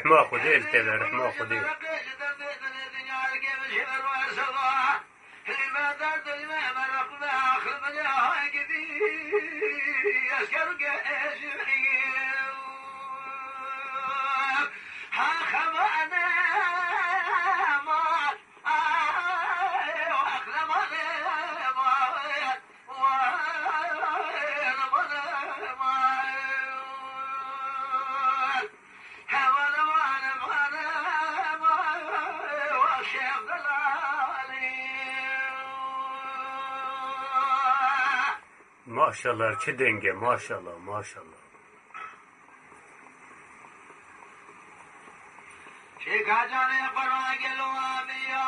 رحمة خديل كذا رحمة خديل Maşallah çi denge maşallah maşallah. Şikacane para gelo amiya.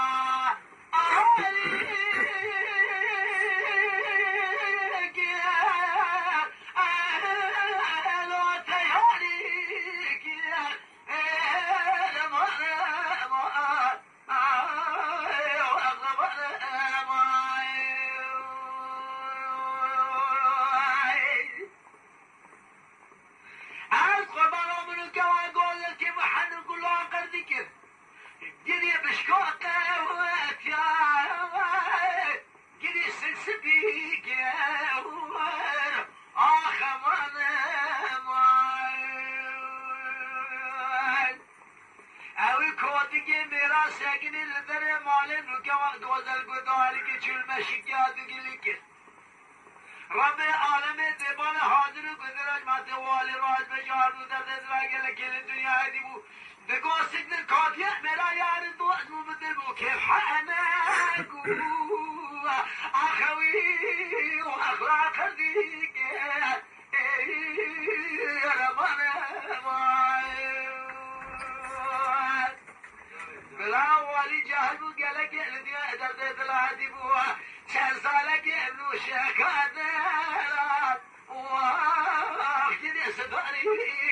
رب عالم زبان حاضر و گذراج مات والی راج بجار و در دزرا گل کل دنیا دی بو بگو سیدن کاتیه میرا یار دو ازمو بدل بو کیف حانا گو اخوی و اخلاق دیگه ربنا بلا والی جهل بو گل کل دنیا در دزرا دی بو چند ساله که ابنو شکاده وقتی دست داری